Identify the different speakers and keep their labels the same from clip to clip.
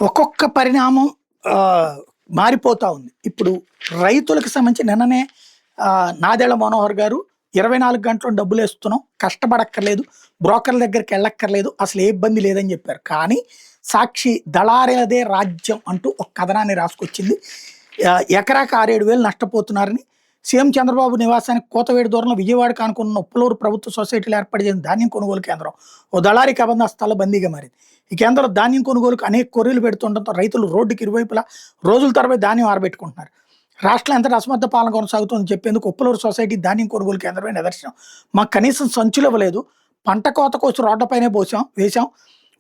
Speaker 1: ఒక్కొక్క పరిణామం మారిపోతా ఉంది. ఇప్పుడు రైతులకు సంబంధించి నిన్ననే నాదెళ్ల మనోహర్ గారు 24 గంటలు డబ్బులేస్తున్నాం, కష్టపడక్కర్లేదు, బ్రోకర్ల దగ్గరికి వెళ్ళక్కర్లేదు, అసలు ఏ ఇబ్బంది లేదని చెప్పారు. కానీ సాక్షి దళారీలదే రాజ్యం అంటూ ఒక కథనాన్ని రాసుకొచ్చింది. ఎకరాకి 6-7 వేలు నష్టపోతున్నారని, సీఎం చంద్రబాబు నివాసానికి కోతవేడి దూరంలో విజయవాడకు ఆనుకున్న ఉప్పలూరు ప్రభుత్వ సొసైటీలు ఏర్పాటు చేసిన ధాన్యం కొనుగోలు కేంద్రం ఓ దళారీ కబంధాస్తాల్లో బందీగా మారింది. ఈ కేంద్రంలో ధాన్యం కొనుగోలుకు అనేక కొర్రీలు పెడుతుండటంతో రైతులు రోడ్డుకి ఇరువైపులా రోజుల తరబడి ధాన్యం ఆరబెట్టుకుంటున్నారు. రాష్ట్రం ఎంత అసమర్థ పాలన కొనసాగుతుందని చెప్పేందుకు ఉప్పలూరు సొసైటీ ధాన్యం కొనుగోలు కేంద్రమే నిదర్శనం. మాకు కనీసం సంచులు ఇవ్వలేదు, పంట కోత కోసం రోడ్లపైనే వేసాం,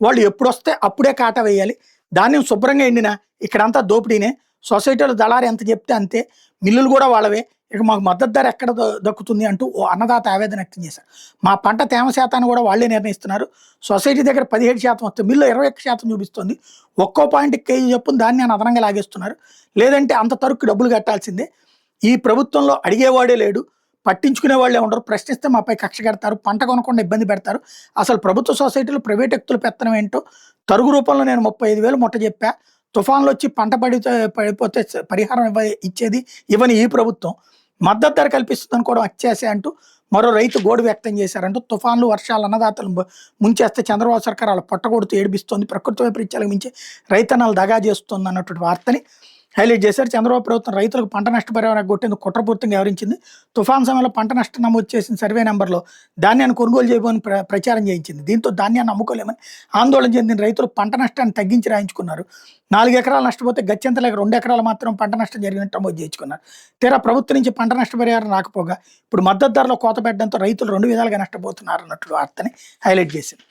Speaker 1: వాళ్ళు ఎప్పుడు వస్తే అప్పుడే కాట వేయాలి, ధాన్యం శుభ్రంగా ఎండినా ఇక్కడంతా దోపిడీనే, సొసైటీలో దళారి ఎంత చెప్తే అంతే, మిల్లులు కూడా వాళ్ళవే, ఇక మాకు మద్దతు ధర ఎక్కడ దక్కుతుంది అంటూ ఓ అన్నదాత ఆవేదన వ్యక్తం చేశారు. మా పంట తేమ శాతాన్ని కూడా వాళ్ళే నిర్ణయిస్తున్నారు, సొసైటీ దగ్గర 17% వస్తే మిల్లు 21% చూపిస్తుంది, ఒక్కో పాయింట్ కేజీ చొప్పున ధాన్యాన్ని అదనంగా లాగేస్తున్నారు, లేదంటే అంత తరుక్కు డబ్బులు కట్టాల్సిందే. ఈ ప్రభుత్వంలో అడిగేవాడే లేడు, పట్టించుకునే వాళ్ళే ఉండరు, ప్రశ్నిస్తే మాపై కక్ష కడతారు, పంట కొనకుండా ఇబ్బంది పెడతారు, అసలు ప్రభుత్వ సొసైటీలు ప్రైవేట్ వ్యక్తులు పెత్తనం ఏంటో, తరుగు రూపంలో నేను 35,000 ముట్ట చెప్పా, తుఫాన్లు వచ్చి పంట పడిపోతే పరిహారం ఇవ్వని ఈ ప్రభుత్వం మద్దతు ధర కల్పిస్తుందని కూడా అత్యాసే అంటూ మరో రైతు గోడు వ్యక్తం చేశారంటూ, తుఫాన్లు వర్షాలు అన్నదాతలు ముంచేస్తే చంద్రబాబు సర్కార్ వాళ్ళ పొట్టగొడుతూ ఏడిపిస్తోంది, ప్రకృతి వైపరీత్యాలకు మించి రైతన్నలు దగా చేస్తుంది అన్నటువంటి వార్తని హైలైట్ చేశారు. చంద్రబాబు ప్రభుత్వం రైతులకు పంట నష్టపరిహారం కొట్టేందుకు కుట్రపూర్తిగా వివరించింది. తుఫాన్ సమయంలో పంట నష్టం నమోదు చేసిన సర్వే నెంబర్లో ధాన్యాన్ని కొనుగోలు చేయబోని ప్రచారం చేయించింది. దీంతో ధాన్యాన్ని అమ్ముకోలేమని ఆందోళన చెందిన రైతులు పంట నష్టాన్ని తగ్గించి రాయించుకున్నారు. 4 ఎకరాలు నష్టపోతే గత్యంత లేక 2 ఎకరాలు మాత్రం పంట నష్టం జరిగినట్టు నమోదు చేయించుకున్నారు. తీరా ప్రభుత్వం నుంచి పంట నష్టపరిహారం రాకపోగా ఇప్పుడు మద్దతు ధరలో కోత పెట్టడంతో రైతులు 2 విధాలుగా నష్టపోతున్నారు అన్నట్టు వార్తని హైలైట్ చేసింది.